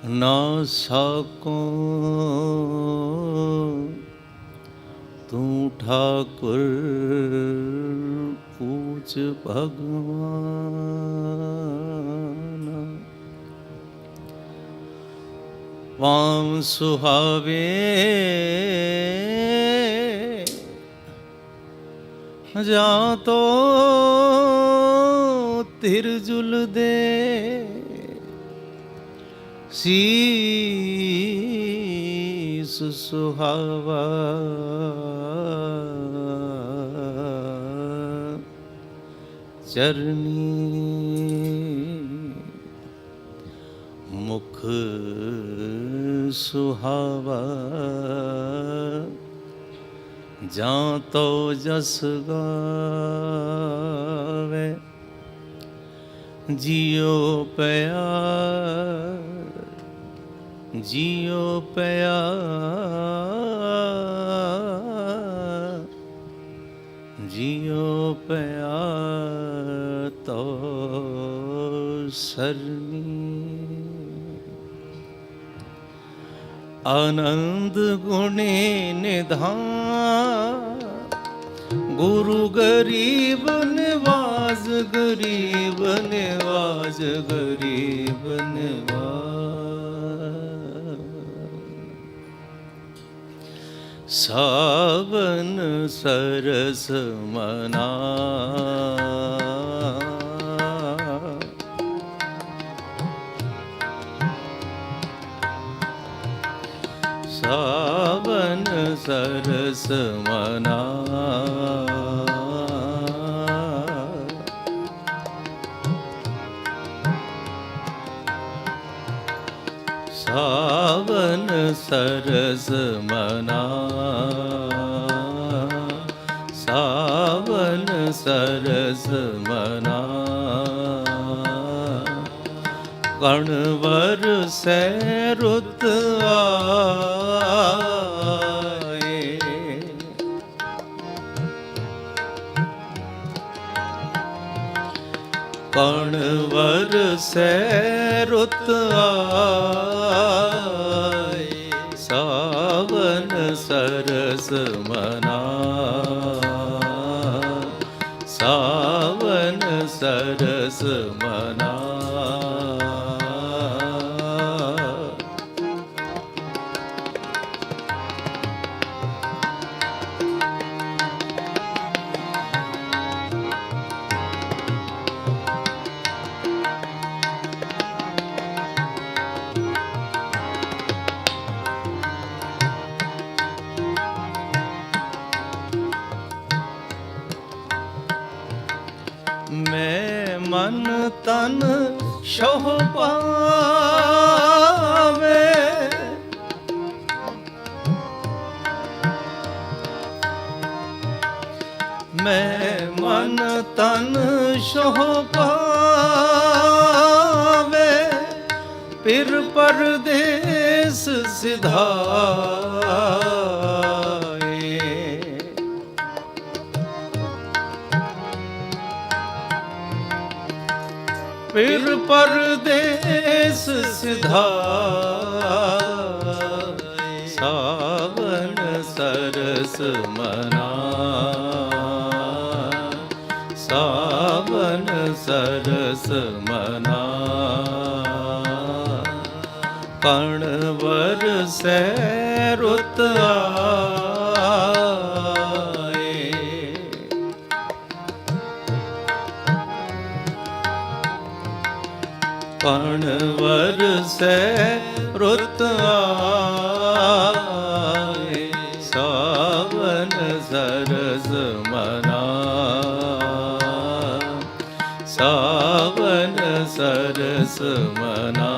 ना साको तू ठाकुर पूज भगवान। वाम सुहावे जा तो तिरजुल दे शीस सुहावा। चरनी मुख सुहावा जां तो जस गावे। जियो प्यार जियो प्यार जियो प्यार तो सरनी। आनंद गुणे निधान गुरु गरीब निवाज गरीब निवाज गरीब निवाज। सावन सरस मना सावन सरस मना। सावन सरस मना सावन सरस मना। कणवर से रुत आए कणवर से रुत आए। सावन सरस मना सावन सरस मना। मैं मन तन शोह पावे मैं मन तन शोह पावे। फिर परदेस सिधाए फिर परदेस सिधाए। सावन सरस मना सावन सरस मना। कणवर से रुत आए कणवर से रुत आए। सावन सरस मना सावन सरस मना।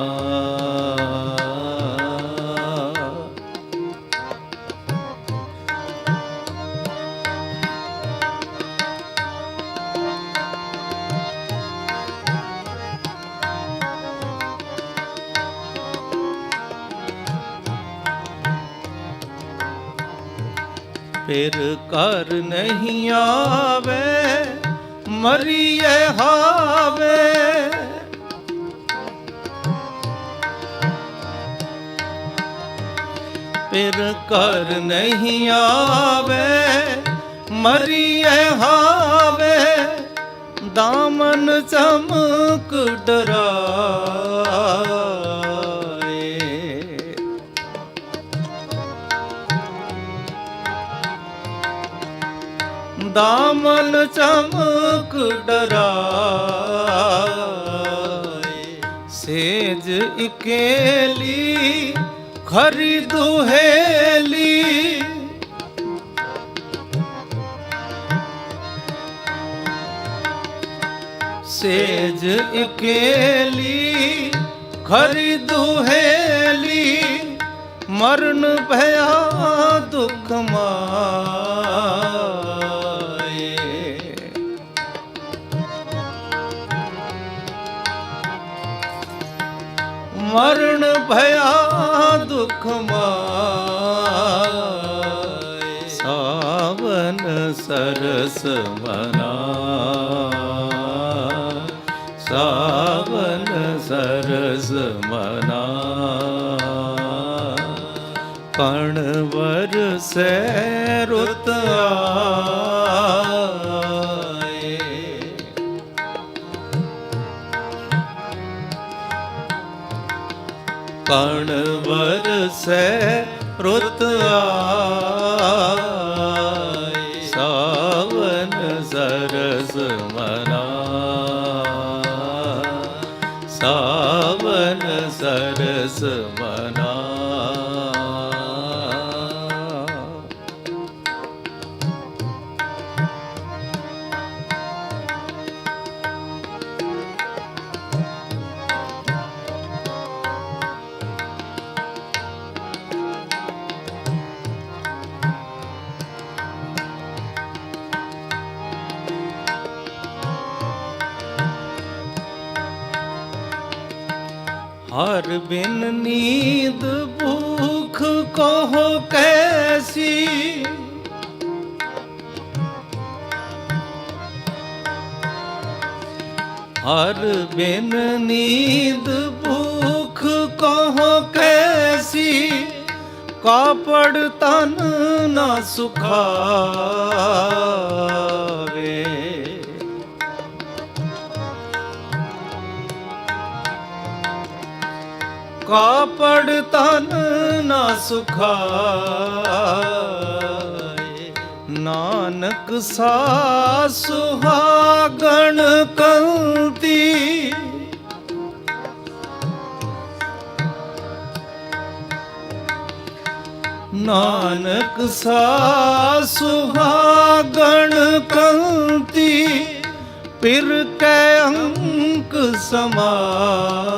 फिर कर नहीं आवे मरिए हावे। फिर कर नहीं आवे, मरिए हावे, दामन चमक डराए। दामन चमक डराए, सेज इकेली खरी दुहेली, सेज इकेली खरी दुहेली, मरण भया दुख माए। मरण भया दुख माए। सावन सरस मना, सावन सरस मना, कणवर से रुत आए। कणवर से रुत आए। सावन सरस मना, सावन सरस मना। हर बिन नींद भूख कहो कैसी, हर बिन नींद भूख कहो कैसी, कापड़ तन न सुखावे। कापड़ तन न सुखाए। नानक सा सुहागण कंती, नानक सा सुहागण कंती, पिर के अंक समावे।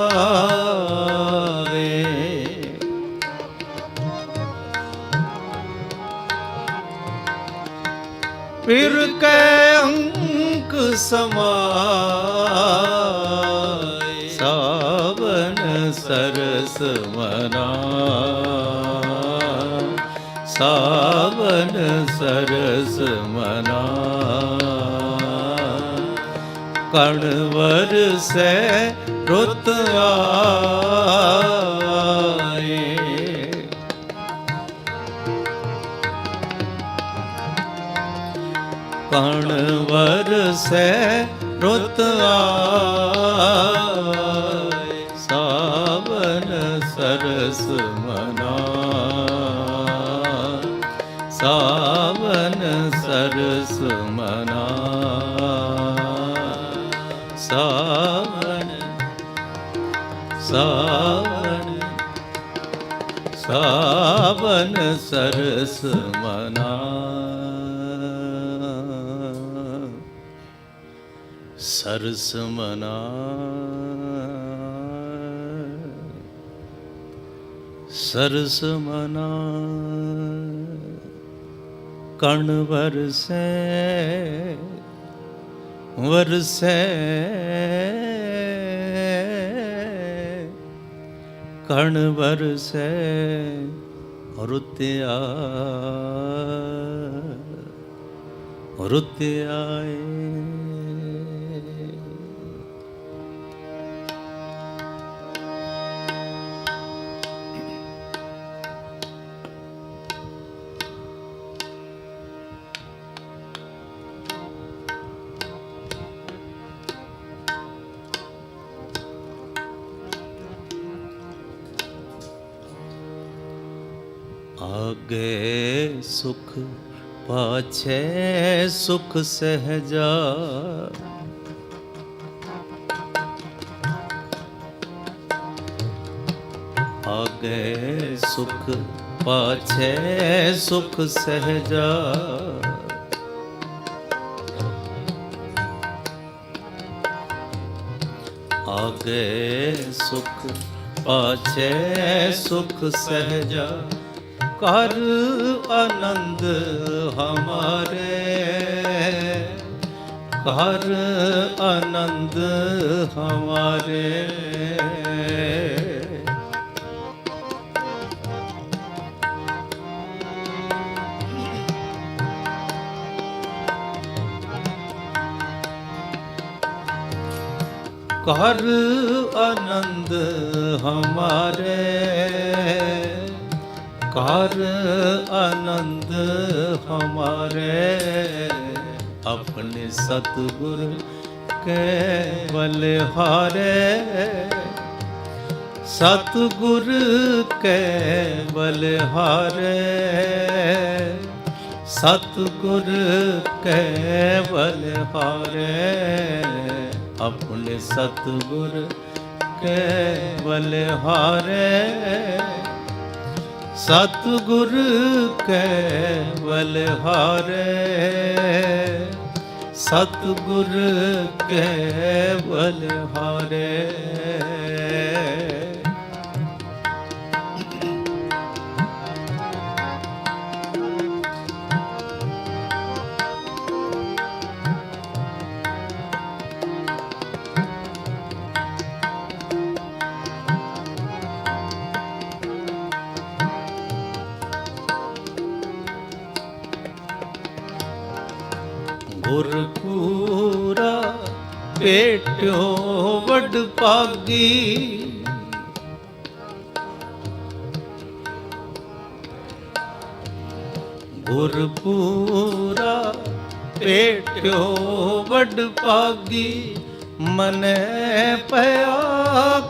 पिर के अंक समाए। सावन सरस मना, सावन सरस मना, कणवर से रुत आए। कणवर से रुत आए। सावन सरस मना, सावन सरस मना, सावन सावन सावन सरस मना। सरस मना, सरस मना, कणवर से वरसे, कणवर से रुत्या रुत्याए। आगे सुख पाछे सुख सहजा, आगे सुख पाछे सुख सहजा, आगे सुख पाछे सुख सहजा, कर आनंद हमारे, कर आनंद हमारे। कर आनंद हमारे, कर आनंद हमारे, अपने सतगुर के बलिहारे, सतगुर के बलिहारे, सतगुर के बलिहारे, अपने सतगुर के बलिहारे, सतगुर के बलिहारे, सतगुर के बलिहारे। गुरपूरा पेट्यो वड पागी, गुरपूरा पेट्यो वड पागी, मने पया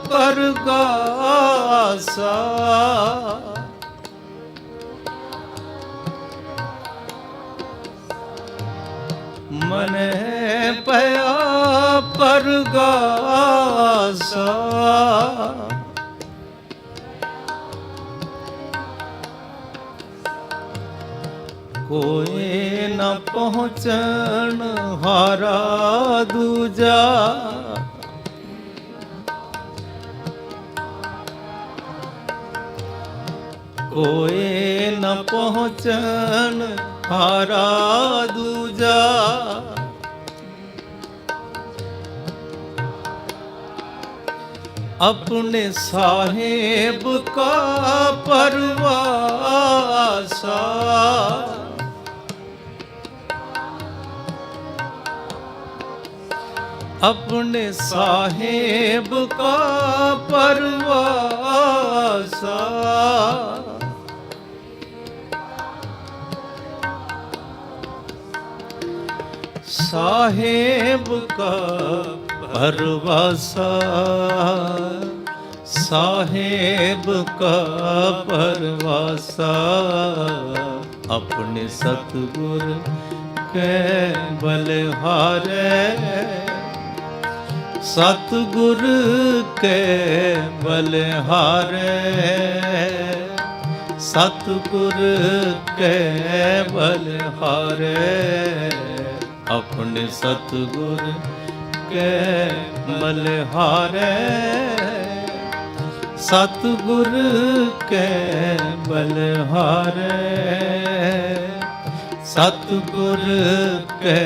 कर गासा, मने पया परगासा, कोई न पहुँचन हारा दूजा, कोई न पहुँचन हारा दूजा, अपने साहेब का परवासा, अपने साहेब का परवासा, साहेब का परवासा, साहेब का परवासा, अपने सतगुर के बलिहारे, सतगुर के बलिहारे, सतगुर के बलिहारे, अपने सतगुर के बलिहारे, सतगुर के बलिहारे, सतगुर के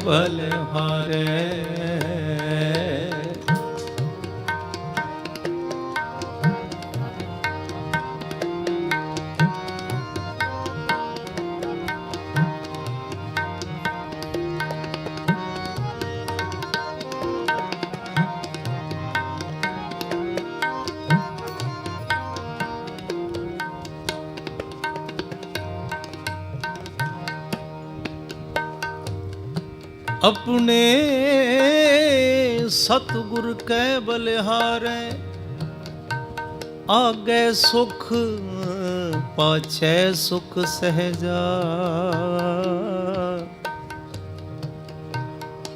बलिहारे। अपने सतगुर कै बलिहारे, आगे सुख पाछे सुख सहजा,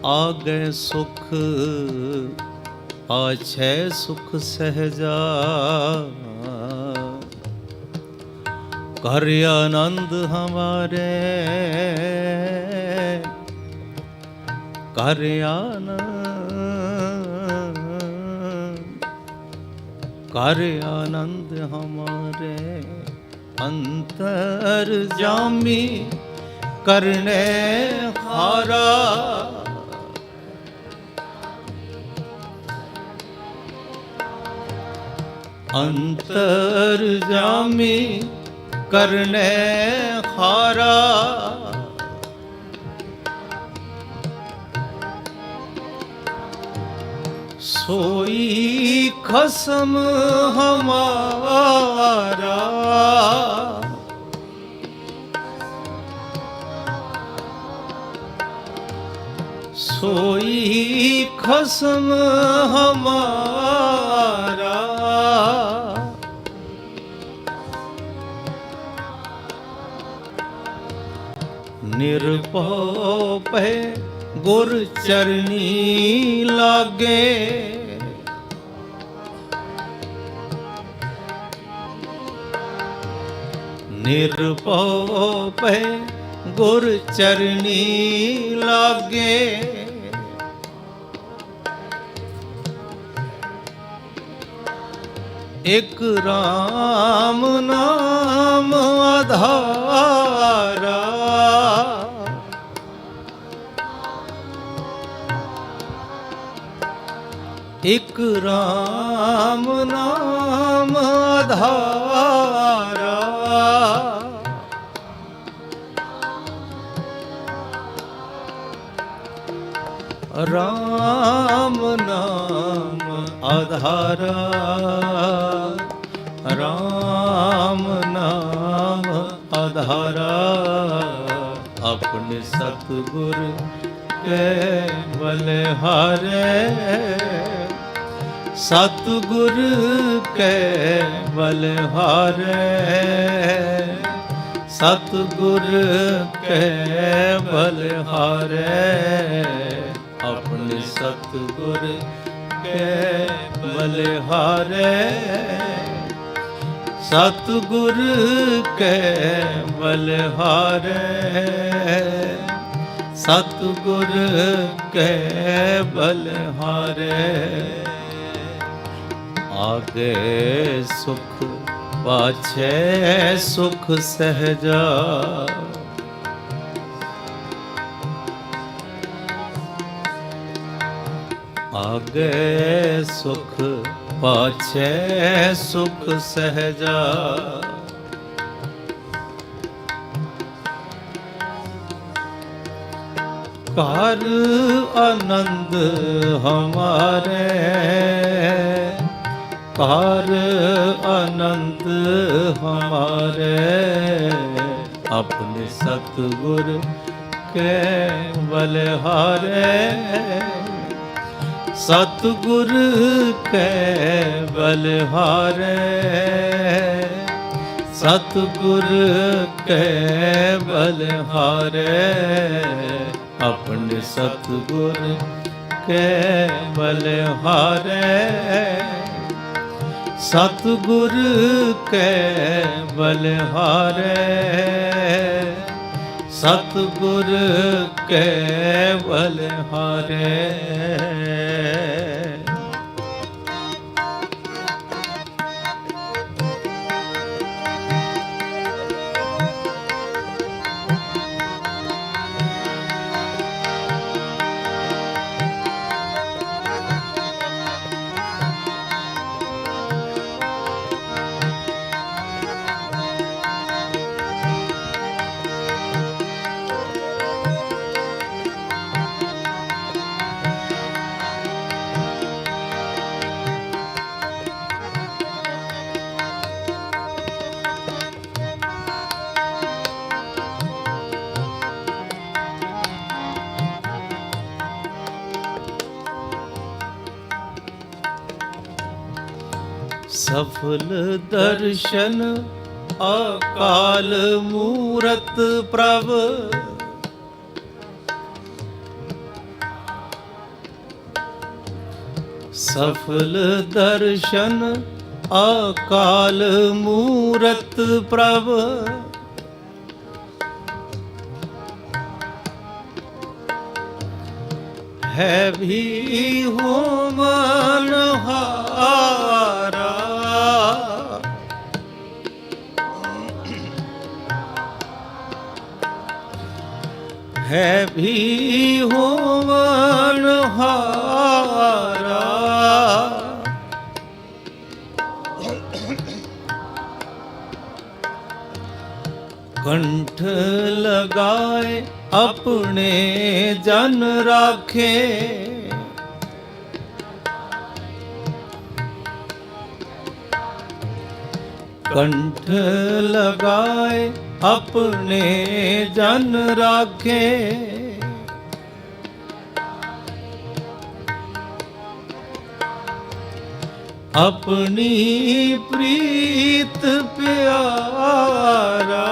आगे सुख पाछे सुख सहजा। कर आनंद हमारे, कर आनंद, कर आनंद हमारे अंतर जामी करने हारा। अंतर जामी करने हारा, सोई खसम हमारा। सोई खसम हमारा। निरभव पे गुर चरनी लागे, निरभव पे गुर चरनी लागे। एक राम नाम आधारा, एक राम नाम आधारा। राम नाम आधारा, राम नाम आधारा। अपने सतगुर के बलिहारे, सतगुर के बलिहारे, सतगुर के बलिहारे। अपने सतगुर के बलिहारे, सतगुर के बलिहारे, सतगुर के बलिहारे। आगे सुख पाछे सुख सहजा, आगे सुख पाछे सुख सहजा। कर आनंद हमारे, कर आनंद हमारे। अपने सतगुर के बलिहारे, सतगुर के बलिहारे, सतगुर के बलिहारे। अपने सतगुर के बलिहारे, सतगुर के बलिहारे, सतगुर के बलिहारे। सफल दर्शन ਅਕਾਲ ਮੂਰਤ ਪ੍ਰਭ ਸਫਲ ਦਰਸ਼ਨ ਅਕਾਲ ਮੂਰਤ ਪ੍ਰਭ ਹੈ ਵੀ ਹੋਮਨ ਹਾਰਾ ਹੈ ਵੀ ਹੋਮਨ ਹਾਰਾ ਕੰਠ ਲਗਾਏ ਆਪਣੇ ਜਨ ਰਾਖੇ ਕੰਠ ਲਗਾਏ ਆਪਣੇ ਜਨ ਰਾਖੇ ਆਪਣੀ ਪ੍ਰੀਤ ਪਿਆਰਾ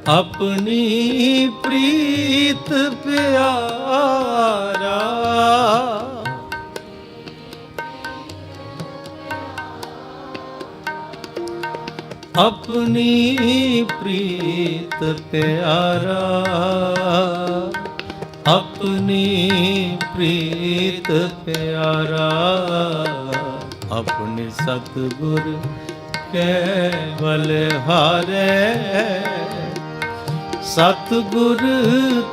ਆਪਣੀ ਪ੍ਰੀਤ ਪਿਆਰਾ ਆਪਣੀ ਪ੍ਰੀਤ ਪਿਆਰਾ ਆਪਣੀ ਪ੍ਰੀਤ ਪਿਆਰਾ ਆਪਣੇ ਸਤਿਗੁਰ ਕੈ ਬਲਿਹਾਰੇ ਸਤਿਗੁਰ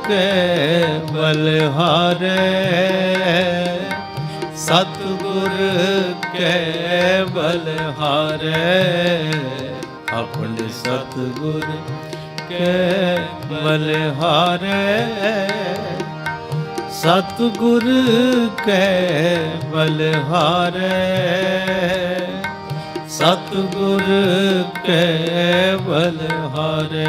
ਕੈ ਬਲਿਹਾਰੇ ਸਤਿਗੁਰ ਕੈ ਬਲਿਹਾਰੇ ਆਪਣੇ ਸਤਿਗੁਰ ਕੈ ਬਲਿਹਾਰੇ ਸਤਿਗੁਰ ਕੈ ਬਲਿਹਾਰੇ ਸਤਿਗੁਰ ਕੈ ਬਲਿਹਾਰੇ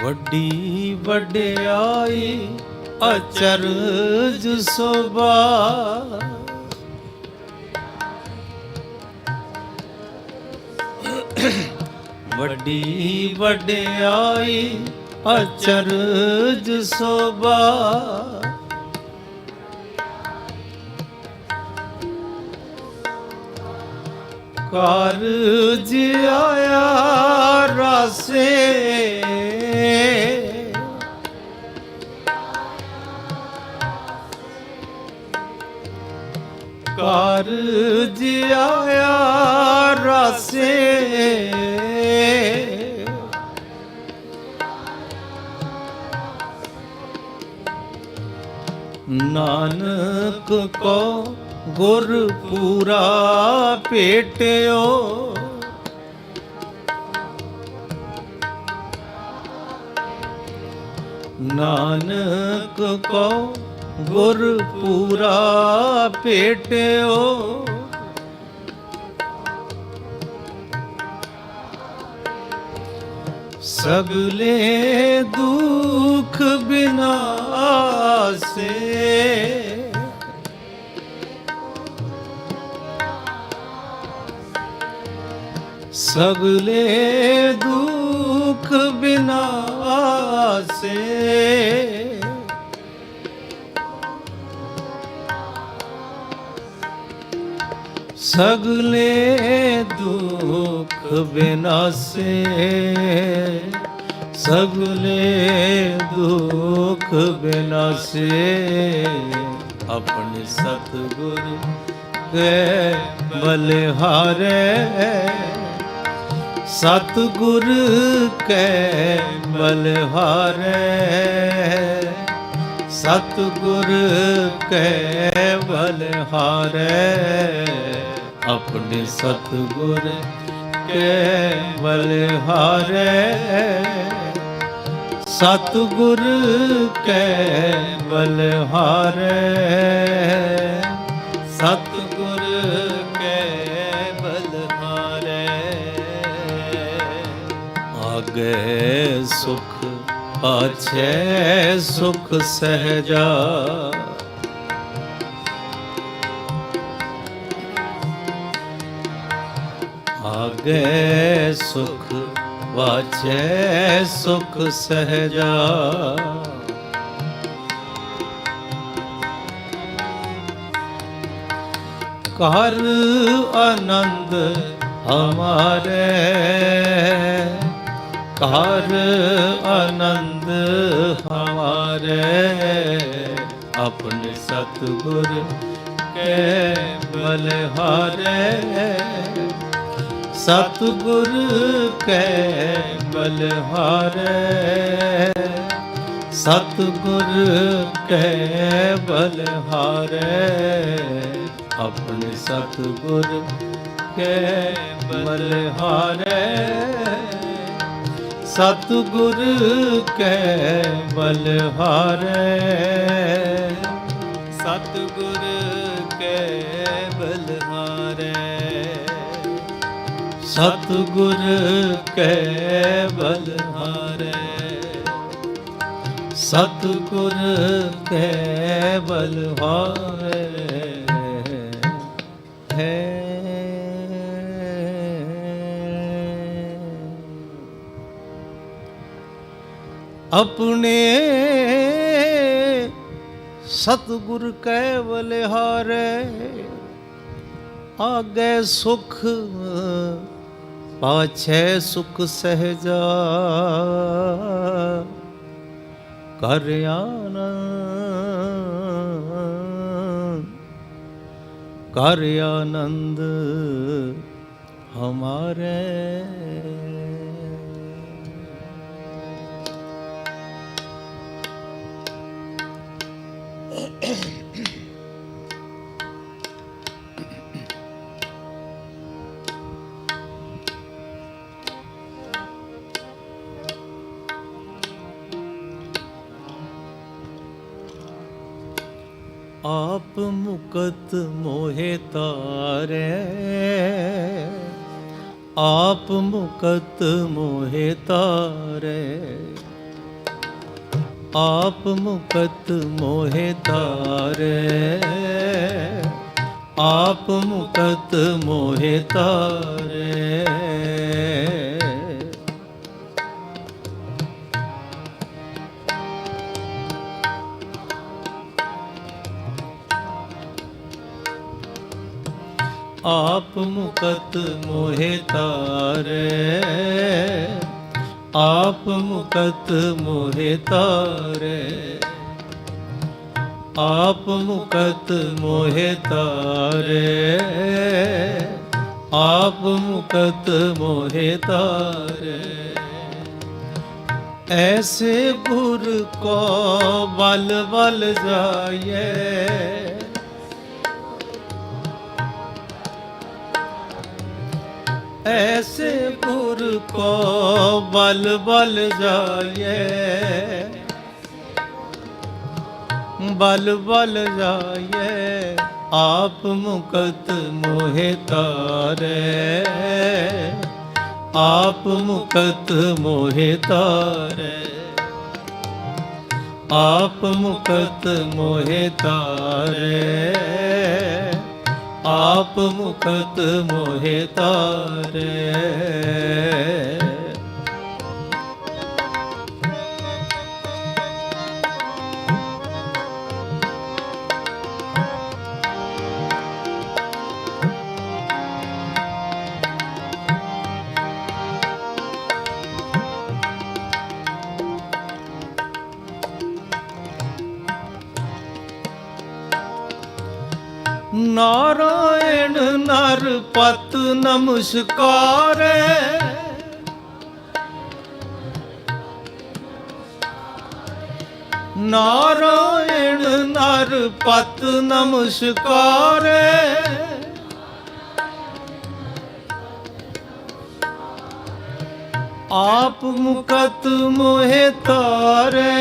ਵੱਡੀ ਵਡਿਆਈ ਅਚਰਜ ਸੋਭਾ ਵੱਡੀ ਵਡਿਆਈ ਅਚਰਜ ਸੋਭਾ ਕਾਰਜ ਆਇਆ ਰਾਸੇ ਕਾਰਜ ਆਇਆ ਰਾਸੇ ਨਾਨਕ ਕੋ ਗੁਰ ਪੂਰਾ ਭੇਟਿਓ ਨਾਨਕ ਕੋ ਗੁਰ ਪੂਰਾ ਭੇਟਿਓ ਸਗਲੇ ਦੁਖ ਬਿਨਾਸੇ ਸਗਲੇ ਦੁਖ ਬਿਨਾਸੇ सगले दुख विनाशे, सगले दुख विनाशे, अपने सतगुर के बलिहारे, सतगुर के बलिहारे, सतगुर के बलिहारे, अपने सतगुर के बलिहारे, सतगुर के बलिहारे, सतगुर के बलिहारे। आगे सुख पाछे सुख सहजा, आगे सुख पाछे सुख सहजा, कर आनंद हमारे, कर आनंद हमारे, अपने सतगुर के बलिहारे, सतगुर के बलिहारे, सतगुर के बलिहारे, अपने सतगुर के बलिहारे, सतगुर के बलिहारे, सतगुर के बलिहारे, सतगुर के बलिहारे, सतगुर के बलिहारे है। अपने सतगुर के बलिहारे, आगे सुख पाछे सुख सहजा, कर आनंद, कर आनंद हमारे। आप मुकत मोहे तारे, आप मुकत मोहे तारे, आप मुकत मोहे तारे, आप मुकत मोहे तारे, आप मुकत मोहे तारे, आप मुकत मोहे तारे, आप मुकत मोहे तारे, आप मुकत मोहे तारे। ऐसे गुर को बल बल जाइए, ऐसे गुर को बल बल जाइए, बल बल जाइए, आप मुकत मोहे तारे, आप मुकत मोहे तारे, आप मुकत मोहे तारे, आप मुकत मोहे तारे। पत नमस्कार। नारायण नर पत नमस्कार। आप मुकत मोहे तारे।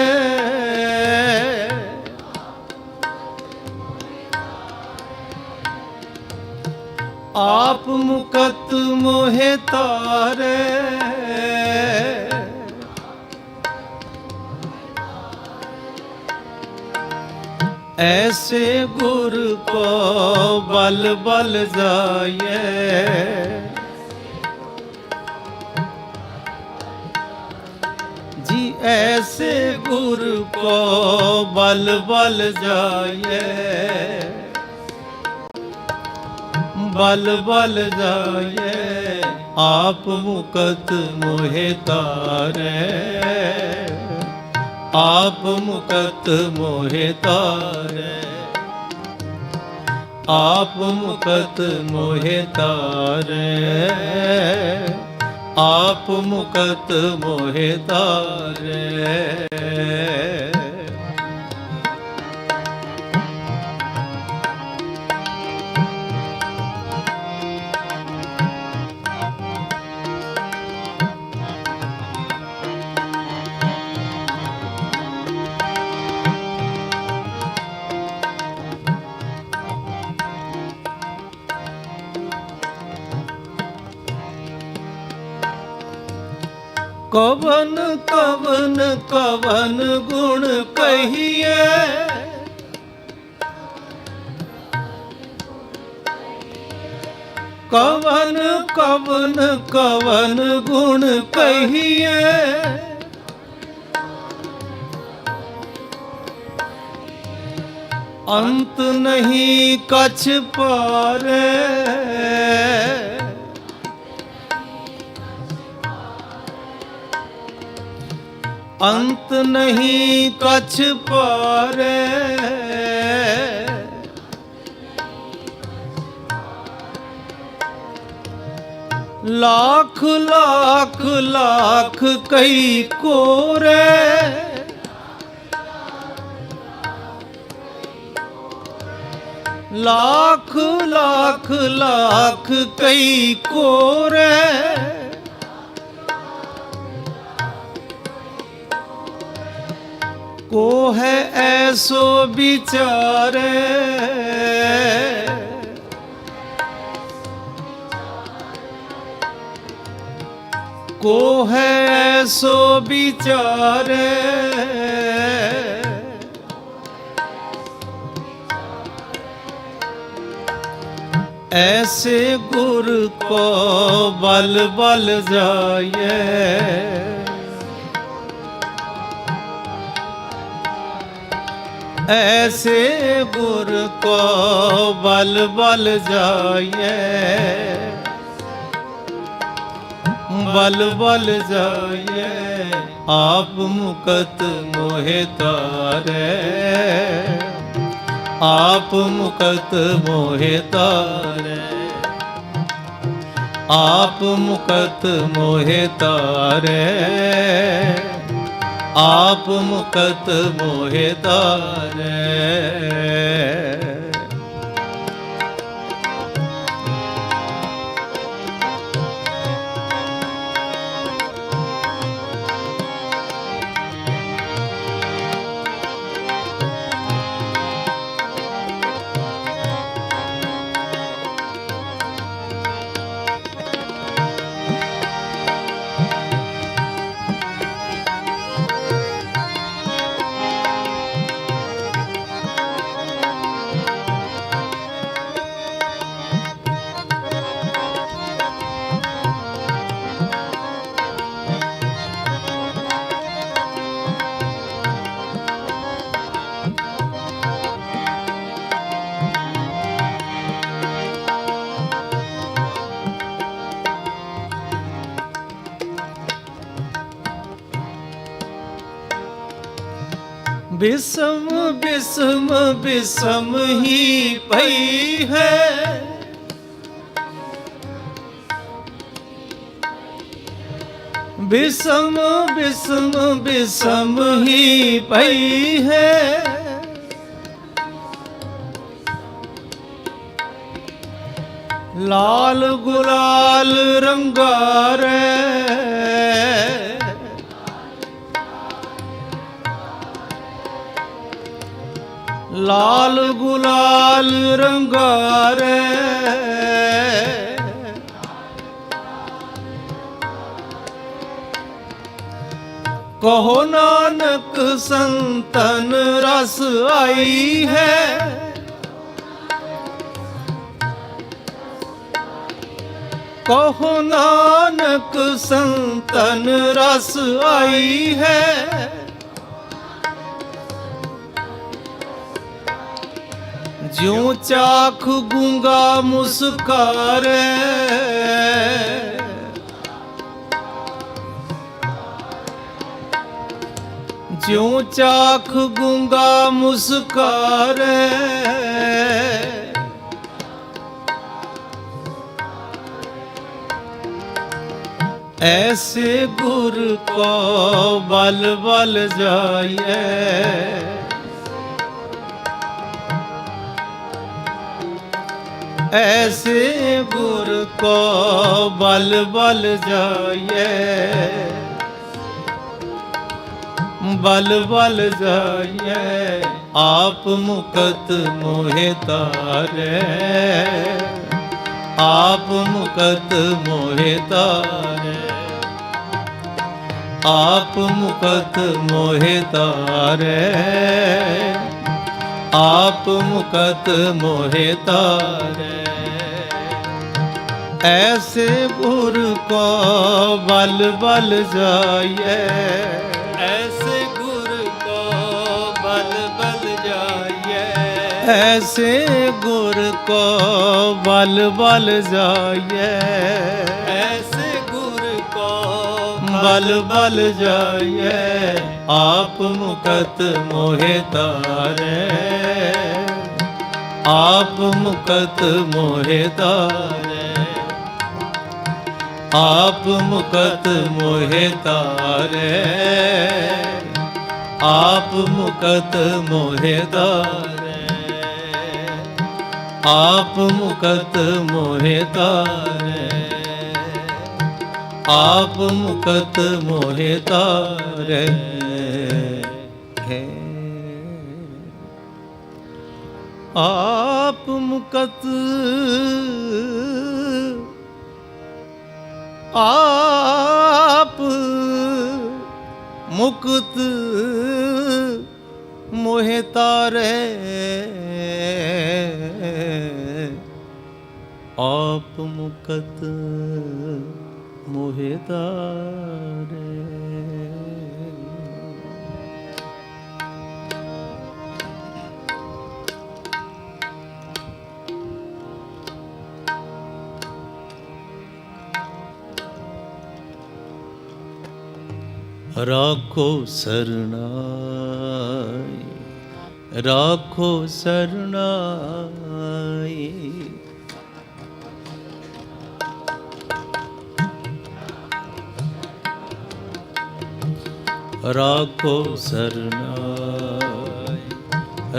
आप मुकत मोहे तारे। ऐसे गुर को बल बल जाए। जी ऐसे गुर को बल बल जाए। बल बल जाए। आप मुकत मोहे तारे। आप मुकत मोहे तारे। आप मुकत मोहे तारे। आप मुकत मोहे तारे। कवन कवन कवन गुण कहिए। कवन कवन कवन गुण कहिए। अंत नहीं कछ पारे। अंत नहीं कछ पारे। लाख लाख लाख कई कोरे। लाख लाख लाख कई कोरे। को है ऐसो बिचारे। को है ऐसो बिचारे। ऐसे गुर को बल बल जाए। ऐसे गुर को बल बल जाए। बल बल जाए। आप मुकत मोहे तारे। आप मुकत मोहे तारे। आप मुकत मोहे तारे। आप मुकत मोहे तारे। बिसम बिसम बिसम ही पई है। बिसम बिसम बिसम ही पई है। लाल गुलाल रंगारे, लाल गुलाल रंगारे, कहो नानक संतन रस आई है। कहो नानक संतन रस आई है। ज्यों चाख गूंगा मुस्कारे, ज्यों चाख गूंगा मुस्कारे, ऐसे गुर को बल बल जाइए। ऐसे गुर को बल बल जाइए। बल बल जाइए, आप मुकत मोहे तारे। आप मुकत मोहे तारे। आप मुकत मोहे तारे। आप मुकत मोहे तारे। ऐसे गुर को बल बल जाइए। ऐसे गुर को बल बल जाइए। ऐसे गुर को बल बल जाइए। ऐसे गुर को बल बल जाइए। आप मुकत मोहे तारे। आप मुकत मोहे तारे। आप मुकत मोहे तारे। आप मुकत मोहे तारे। आप मुकत मोहे तारे। आप मुकत मोहे तारे। आप मुकत आप मुकत मोहे तारे। आप मुकत मोहे तारे। राखो सरनाई। राखो सरनाई। राखो सरनाई।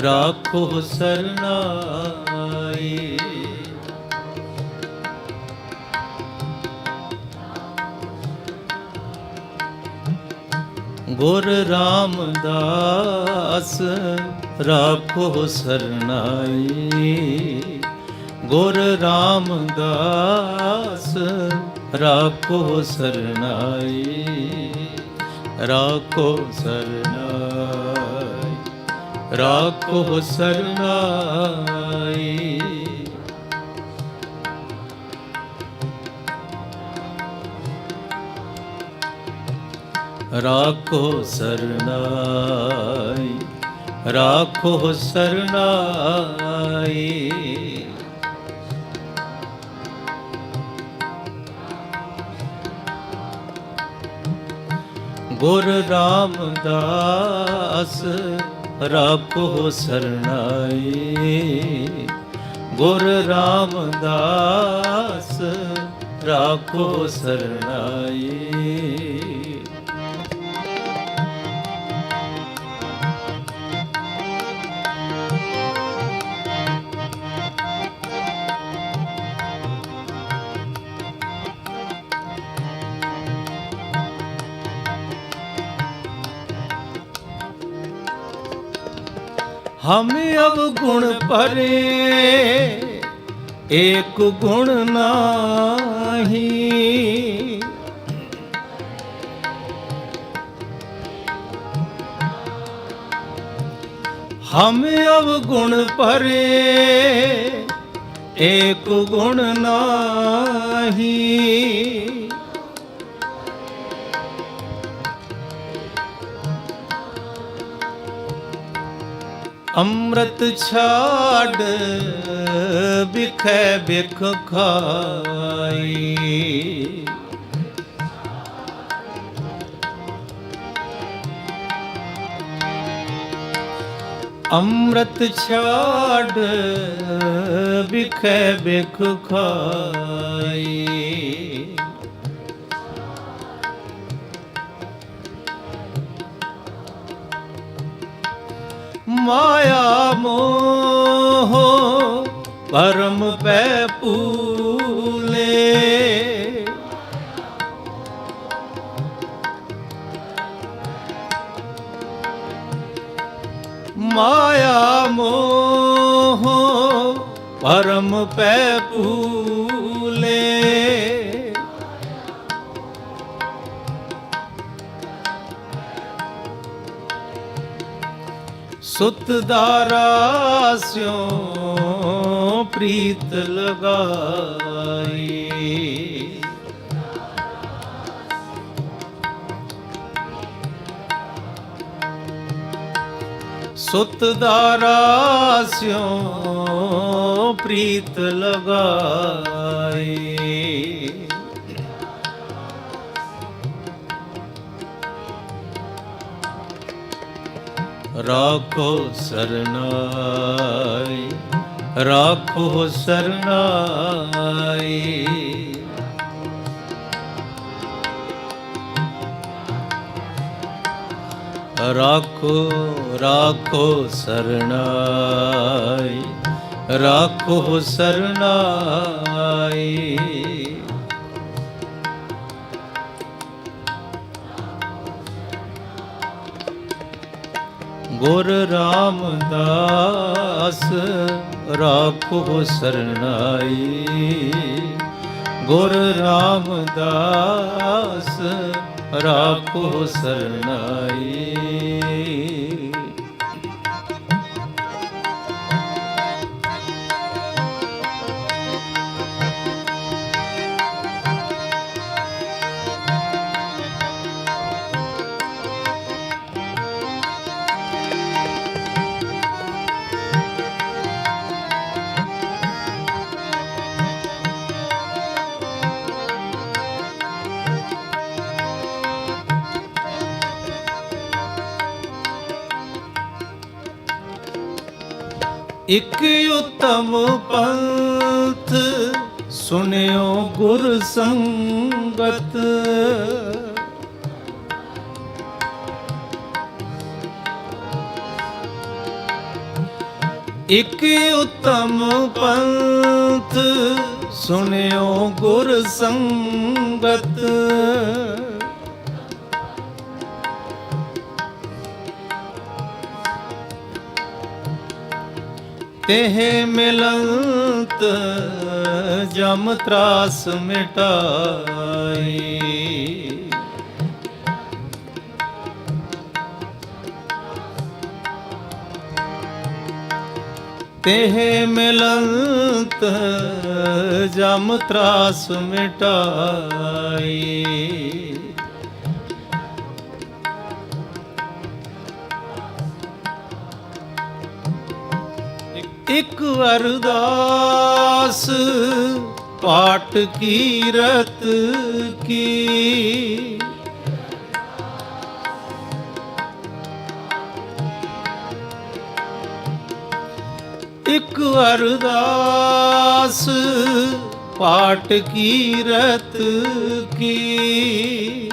राखो सरनाई। गुर रामदास राखो सरनाई। गुर रामदास राखो सरनाई। राखो सरनाई। राखो सरनाई। राखो सरनाई। राखो सरनाई। गुर रामदास राखो सरनाई। गुर रामदास राखो सरनाई। हम अवगुण परे एक गुण नाही, हम अवगुण परे एक गुण नाही। अमृत छाड़ बिखे बिख खाई, अमृत छाड़ बिखे बिख खाई। माया मोह परम पै पूले, माया मोह परम पै पूले। सुत दारास्यों प्रीत लगाई, सुत दारास्यों प्रीत लगाई। राखो सरनाई, राखो सरनाई। राखो राखो सरनाई, राखो सरनाई। गुर रामदास राखो सरनाई, गुर रामदास राखो सरनाई। इक उत्तम पंथ सुनियो गुर संगत, इक उत्तम पंथ सुनियो गुर संगत। तेह मिलंत जम त्रास मिटाई, तेह मिलंत जम त्रास मिटाई। एक अरदास पाठ कीरत की, एक अरदास पाठ कीरत की।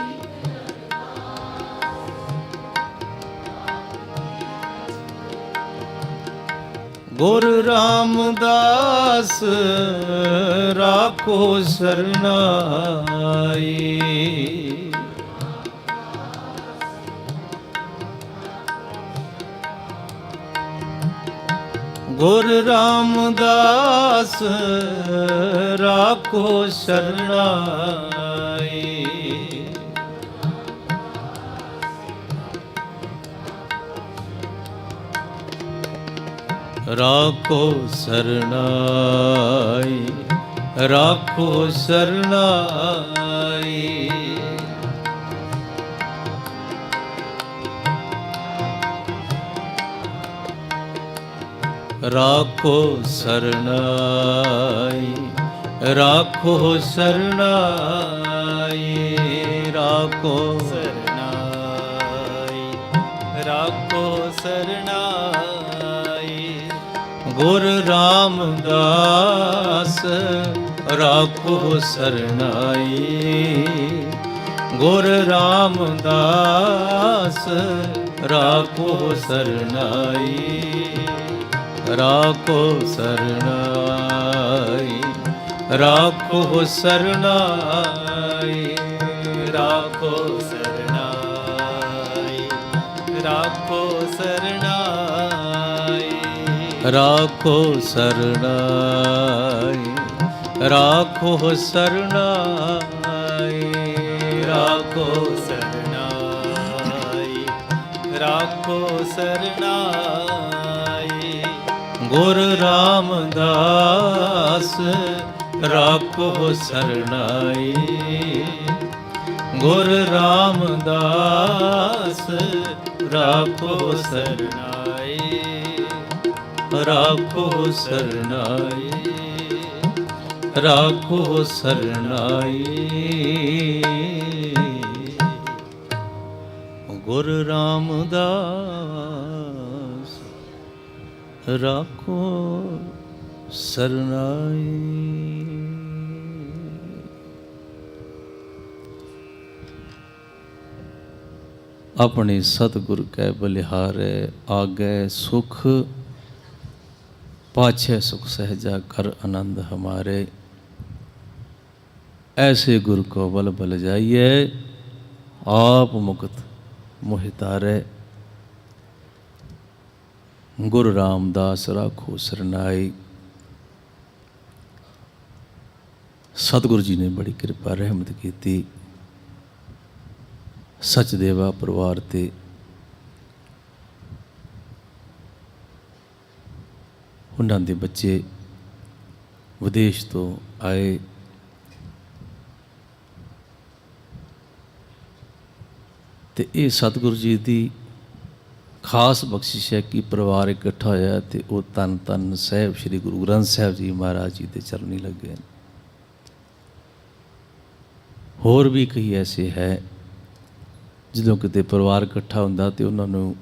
गुर रामदास राखो सरनाई। गुर रामदास राखो शरणाई। राखो शरणाई, राखो शरणाई। राखो शरणाई, राखो शरणाई। राखो शरणाई, राखो शरणाई। गुर रामदास राखो शरणाई। गुर रामदास राखो शरणाई। राखो शरणाई, राखो शरणाई। राखो शरणाई, राखो शरणाई। राखो शरणाई, राखो शरणाई। राखो शरणाई, राखो शरणाई। गुर रामदास राखो शरणाई। गुर रामदास राखो शरणाई। राखो शरणाई, राखो शरणाई। गुर रामदास राखो शरणाई। अपने सतगुर कै बलिहारे आगे सुख, पाछे सुख सहजा कर आनंद हमारे। ऐसे गुरु को बल बल जाइए, आप मुक्त मोहितारे। गुरु रामदास राखो शरणाई। सतगुरु जी ने बड़ी कृपा रहमत की। सचदेवा परिवार ते उन्हां दे बच्चे विदेश तो आए। ते ये सतगुरु जी की खास बख्शिश है कि परिवार इकट्ठा होया तो वो धन धन साहब श्री गुरु ग्रंथ साहब जी महाराज जी के चरनी लगे। होर भी कई ऐसे है जो किते परिवार इकट्ठा होंदा तो उन्होंने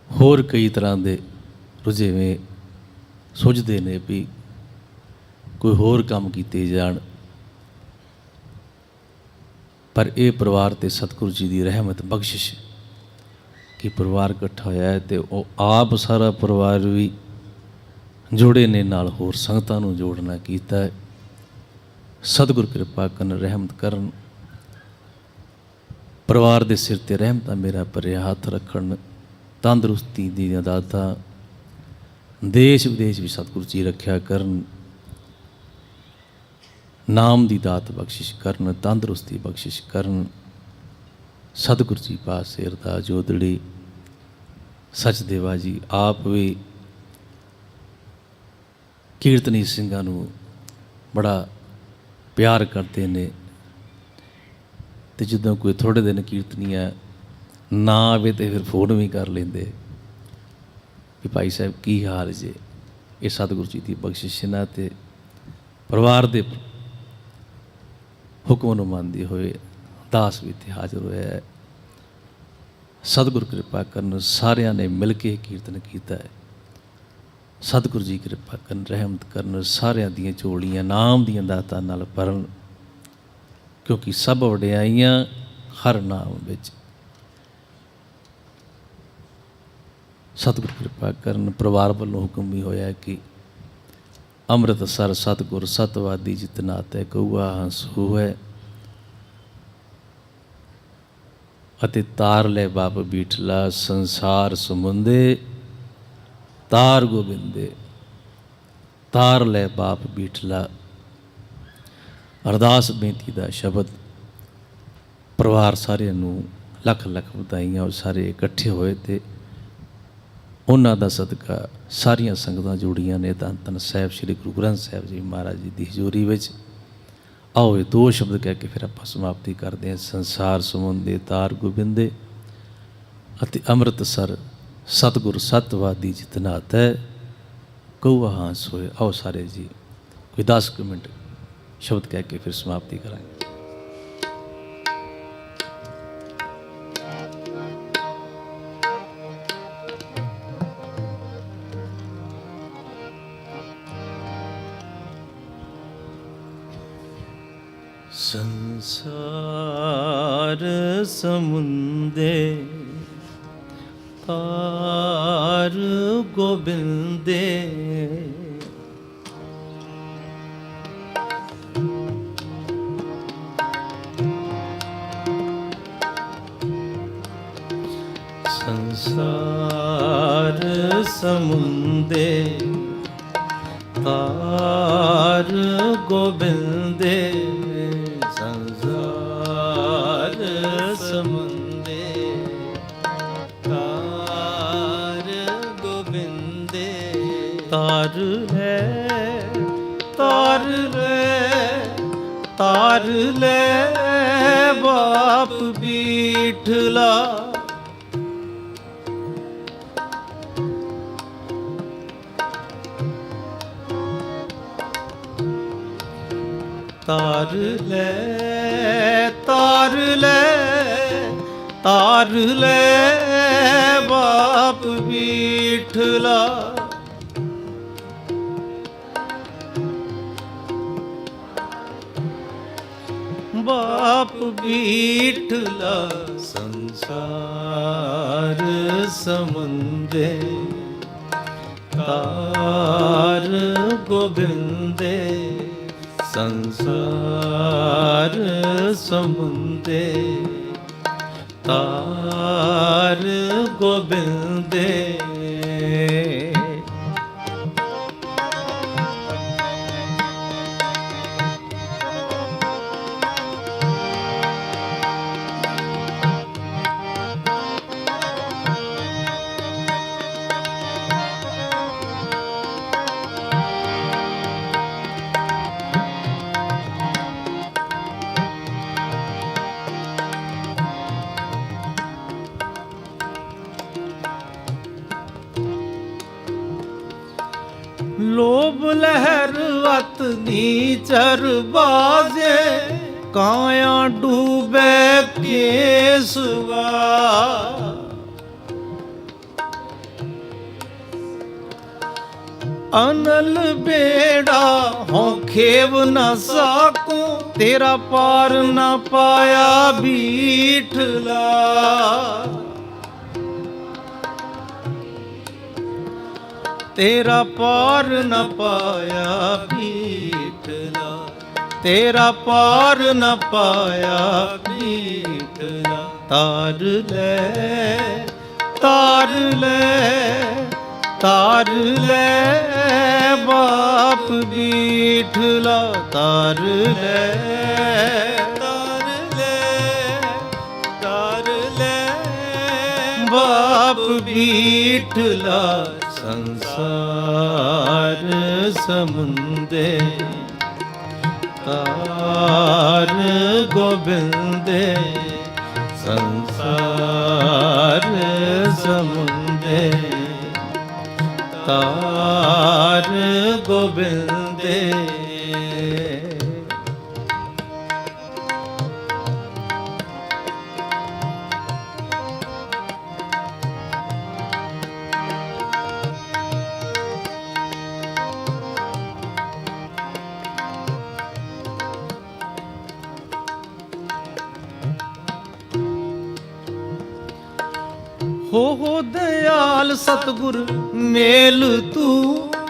होर कई तरह के रुझेवें सुझते ने भी कोई होर काम किए जान। पर यह परिवार ते सतगुरु जी की रहमत बख्शिश कि परिवार इकट्ठा होया है तो आप सारा परिवार भी जोड़े ने नाल होर संगतां नूं जोड़ना कीता है। सतगुरु कृपा करन रहमत करन, परिवार के सिर ते रहमत मेरा भरिया हाथ रखन, तंदुरुस्ती दी दाता देश विदेश भी सतगुरु जी रखा करन, नाम की दात बख्शिश करन, तंदुरुस्ती बख्शिश करन। सतगुरु जी पास अरदास जोदड़ी। सचदेवा जी आप भी कीर्तनी सिंघां नूं बड़ा प्यार करते ने। तो जो कोई थोड़े दिन कीर्तनिया ना आवे तो फिर फोन भी कर लेंदे कि भाई साहब की हाल जे। ये सतगुरु जी की बख्शिश ना ते परिवार के हुक्म नूं मानते हुए दास भी इत्थे हाज़र होया है। सतगुरु कृपा करन सारियां ने मिल के कीर्तन किया है। सतगुरु जी कृपा करन, रहमत करन, सारिਆਂ ਦੀਆਂ ਝੋਲੀਆਂ नाम ਦੀਆਂ ਦਾਤਾਂ ਨਾਲ ਭਰਨ, क्योंकि सब वडियाइयां हर नाम विच। सतगुरु कृपा करन। परिवार वालों हुक्म भी होया कि ਅੰਮ੍ਰਿਤਸਰ सतगुर सतवादी जित नाते कौआ हंस होए ਅਤੇ ਤਾਰ ਲੈ ਬਾਪ ਬੀਠਲਾ ਸੰਸਾਰ ਸਮੁੰਦੇ ਤਾਰ ਗੋਬਿੰਦੇ। ਤਾਰ ਲੈ ਬਾਪ ਬੀਠਲਾ ਅਰਦਾਸ ਬੇਨਤੀ ਦਾ ਸ਼ਬਦ। ਪਰਿਵਾਰ ਸਾਰਿਆਂ ਨੂੰ ਲੱਖ ਲੱਖ ਵਧਾਈਆਂ। ਉਹ ਸਾਰੇ ਇਕੱਠੇ ਹੋਏ ਤੇ ਉਹਨਾਂ ਦਾ ਸਦਕਾ ਸਾਰੀਆਂ ਸੰਗਤਾਂ ਜੁੜੀਆਂ ਨੇ ਧੰਨ ਧੰਨ ਸਾਹਿਬ ਸ੍ਰੀ ਗੁਰੂ ਗ੍ਰੰਥ ਸਾਹਿਬ ਜੀ ਮਹਾਰਾਜ ਜੀ ਦੀ ਹਜ਼ੂਰੀ ਵਿੱਚ। आओ ये दो शब्द कह के फिर आप समाप्ति करते हैं। संसार समुंदे तार गोबिंदे अति अमृतसर सतगुर सतवादी जित नातै कौआ हांस होए। आओ सारे जी कोई 10 मिनट शब्द कह के फिर समाप्ति कराएंगे। संसार समुंदे तार गोबिंदे संसार समुंदे तार गोबिंदे। संसार समुंदे तार गोबिंदे। तार ले तार ले तार ले बाप बीठला। तार ले तार ले तार ले बाप बीठला। बाप बीठला संसार समुंदे तार गोबिंदे। संसार समुंदे तार गोबिंदे। लोभ लहर अत नीचर बाजे काया डूबे केसवा। अनल बेड़ा हों खेव न साकूं तेरा पार न पाया बीठला। तेरा पार न पाया बीठला। तेरा पार न पाया बीठला। तार ले तार ले तार ले बाप बीठला। तार ले तार ले तार ले बाप बीठला। संसार समुंदे तार गोबिंदे। संसार समुंदे तार गोबिंदे। हो दयाल सतगुर मेल तू,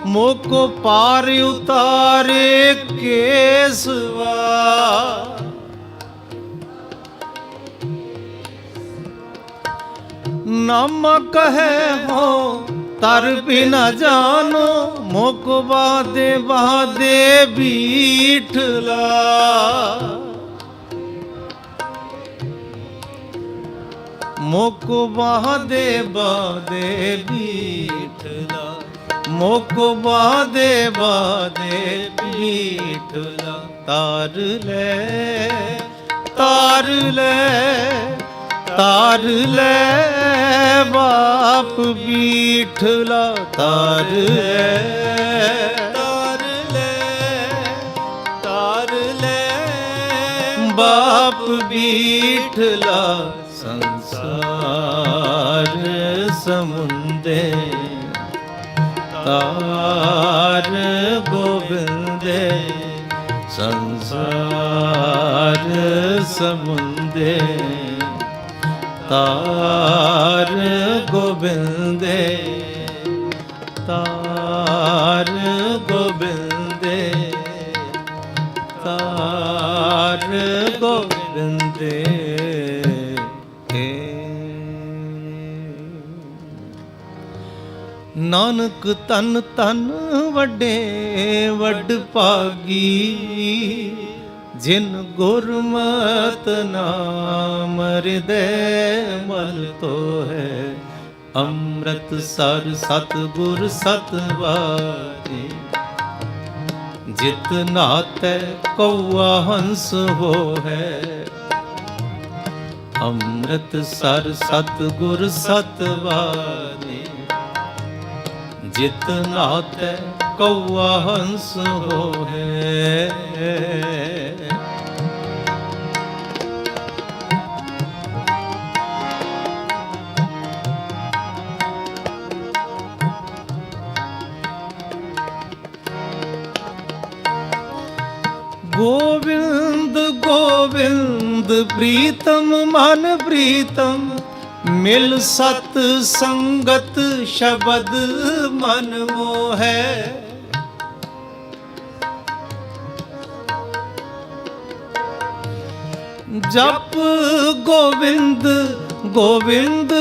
मोको पार उतारे केसवा। नाम कहे हो तर भी न जानो, मोको बादे बादे बीठला। मोको बादे बादे बीठला, मोको बादे बादे बीठला। तार ले तार ले तार ले बाप बीठला। तार ले तार ले तार ले बाप बीठला। संसार समुंदे तार गोविंदे, संसार समुंदे तार गोविंदे, तार गोविंदे, तार गोविंदे। नानक तन तन वड्डे वड भागी, जिन गुरमत नाम हृदय मल तो है। अमृत सर सतगुर सतवारी, जित नाते कौआ हंस हो है। अमृत सर सतगुर सतवारी, जित नाते कौआ हंस हो है। गोविंद गोविंद प्रीतम मन प्रीतम, मिल सत संगत शब्द मन मोहे। जप गोविंद गोविंद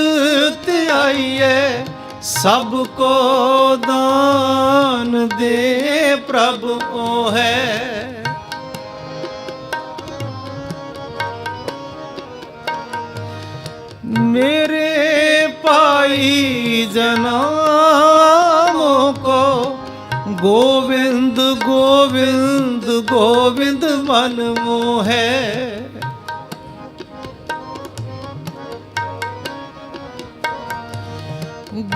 त्याइए, सबको दान दे प्रभु है। मेरे पाई जनामों को गोविंद गोविंद गोविंद मन मोहे।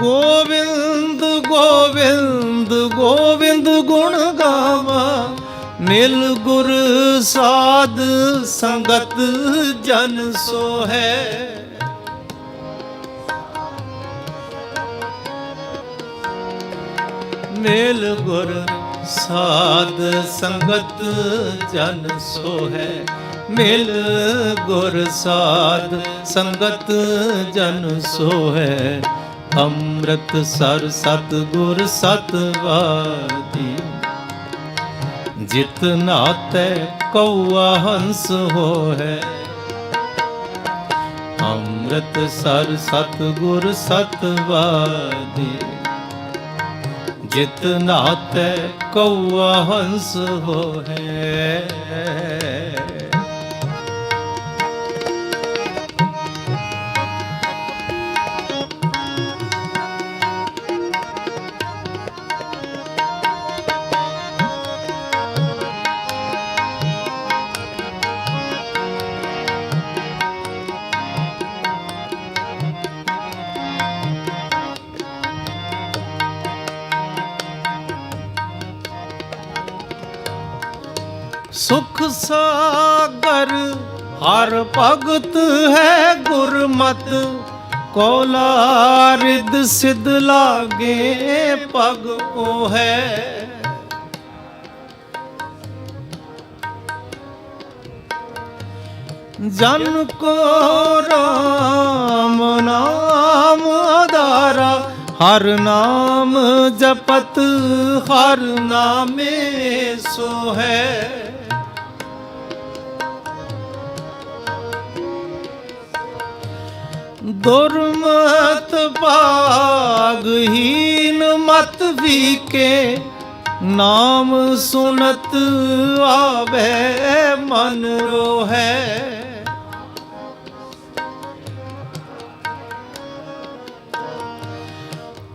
गोविंद गोविंद गोविंद गुण गावा, मिल गुर साध संगत जन सो है। मेल गुर साध संगत जन सो है। मिल गुर साध संगत जन सो है। अमृत सर सतगुर सतवादी, जित नाते कौआ हंस हो है। अमृत सर सतगुर सतवादी, जित नाते कौआ हंस हो है। सुख सागर हर भगत है गुरमत, कोला रिद सिद्ध लागे पग ओ है। जन को राम नाम ਹਰ ਨਾਮ ਜਪਤ ਹਰ ਨਾਮੇ ਸੋ ਹੈ। ਦੁਰਮਤ ਭਾਗਹੀਨ ਮਤ ਵੀਕੇ ਨਾਮ ਸੁਨਤ ਆਵੇ ਮਨ ਰੋਹੈ।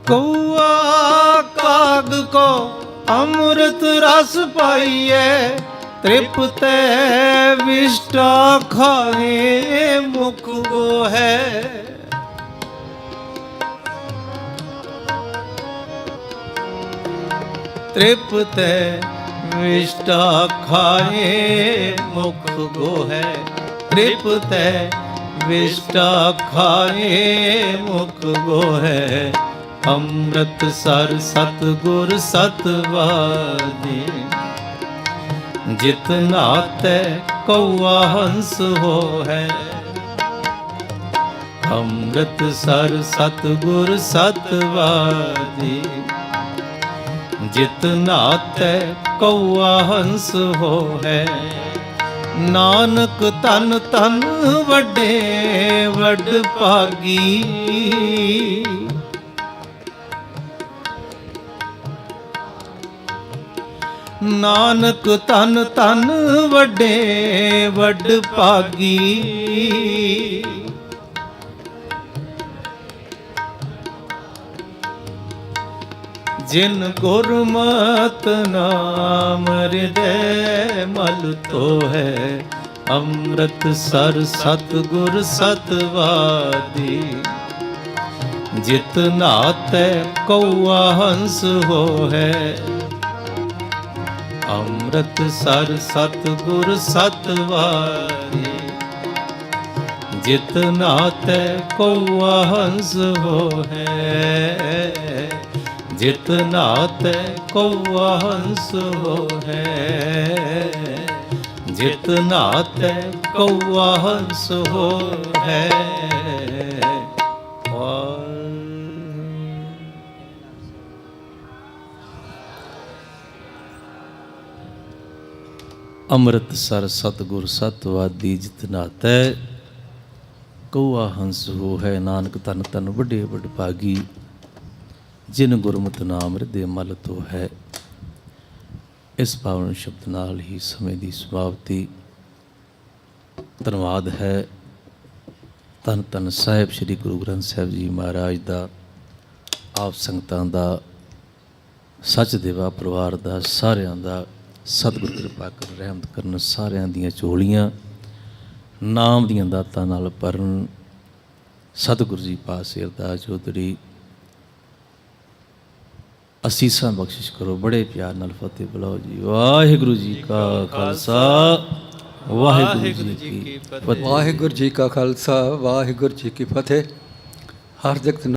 ਕਉਆ ਕਾਗ ਕੋ ਅੰਮ੍ਰਿਤ ਰਸ ਪਾਈਐ ਤ੍ਰਿਪਤੈ ਵਿਸ਼ਟਾ ਖਾਏ ਮੁਖ ਗੋਹੈ। ਤ੍ਰਿਪਤੈ ਵਿਸ਼ਟਾ ਖਾਏ ਮੁਖ ਗੋਹੈ। ਤ੍ਰਿਪਤੈ ਵਿਸ਼ਟਾ ਖਾਏ ਮੁਖ ਗੋਹੈ। ਅੰਮ੍ਰਿਤਸਰ ਸਤਿਗੁਰ ਸਤਵਾਦੀ ਜਿਤ ਨਾਤੈ ਕਉਆ ਹੰਸ ਹੋਹੈ। ਅੰਮ੍ਰਿਤਸਰ ਸਤਿਗੁਰ ਸਤਵਾਦੀ ਜਿਤ ਨਾਤੈ ਕਉਆ ਹੰਸ ਹੋਹੈ। ਨਾਨਕ ਤਨ ਤਨ ਵੱਡੇ ਵੱਡ ਭਾਗੀ ਨਾਨਕ ਤਨ ਤਨ ਵੱਡੇ ਵੱਡ ਭਾਗੀ। ਜਿਨ ਗੁਰਮਤਿ ਨਾਮ ਹਿਰਦੈ ਮਲ ਤੋਹੈ। ਅੰਮ੍ਰਿਤਸਰ ਸਤਿਗੁਰ ਸਤਵਾਦੀ ਜਿਤ ਨਾਤੈ ਕਉਆ ਹੰਸ ਹੋਹੈ। ਅੰਮ੍ਰਿਤਸਰ ਸਤਿਗੁਰ ਸਤਵਾਦੀ ਜਿਤ ਨਾਤੈ ਕਉਆ ਹੰਸ ਹੋਹੈ। ਜਿਤ ਨਾਤੈ ਕਉਆ ਹੰਸ ਹੋਹੈ। ਜਿਤ ਨਾਤੈ ਕਉਆ ਹੰਸ ਹੋਹੈ। ਅੰਮ੍ਰਿਤਸਰ ਸਤਿਗੁਰ ਸਤਵਾਦੀ ਜਿਤ ਨਾਤੈ ਕਉਆ ਹੰਸ ਹੋਹੈ। ਨਾਨਕ ਧੰਨ ਧੰਨ ਵੱਡੇ ਵੱਡ ਭਾਗੀ ਜਿਨ ਗੁਰਮਤਿ ਨਾਮ ਹਿਰਦੇ ਮਲ ਤੋ ਹੈ। ਇਸ ਪਾਵਨ ਸ਼ਬਦ ਨਾਲ ਹੀ ਸਮੇਂ ਦੀ ਸਮਾਪਤੀ। ਧੰਨਵਾਦ ਹੈ ਧੰਨ ਧੰਨ ਸਾਹਿਬ ਸ੍ਰੀ ਗੁਰੂ ਗ੍ਰੰਥ ਸਾਹਿਬ ਜੀ ਮਹਾਰਾਜ ਦਾ, ਆਪ ਸੰਗਤਾਂ ਦਾ, ਸੱਚ ਦੇਵਾ ਪਰਿਵਾਰ ਦਾ, ਸਾਰਿਆਂ ਦਾ ਸਤਿਗੁਰ ਕਿਰਪਾ ਕਰ ਰਹਿਮਤ ਕਰਨ। ਸਾਰਿਆਂ ਦੀਆਂ ਝੋਲੀਆਂ ਨਾਮ ਦੀਆਂ ਦਾਤਾਂ ਨਾਲ ਭਰਨ। ਸਤਿਗੁਰੂ ਜੀ ਪਾਸੇ ਅਰਦਾਸ ਜੋਦੜੀ ਅਸੀਸਾਂ ਬਖਸ਼ਿਸ਼ ਕਰੋ। ਬੜੇ ਪਿਆਰ ਨਾਲ ਫਤਿਹ ਬੁਲਾਓ ਜੀ। ਵਾਹਿਗੁਰੂ ਜੀ ਕਾ ਖਾਲਸਾ ਵਾਹਿਗੁਰੂ ਜੀ ਕੀ ਫਤਿਹ। ਵਾਹਿਗੁਰੂ ਜੀ ਕਾ ਖਾਲਸਾ ਵਾਹਿਗੁਰੂ ਜੀ ਕੀ ਫਤਿਹ। ਹਾਰਦਿਕ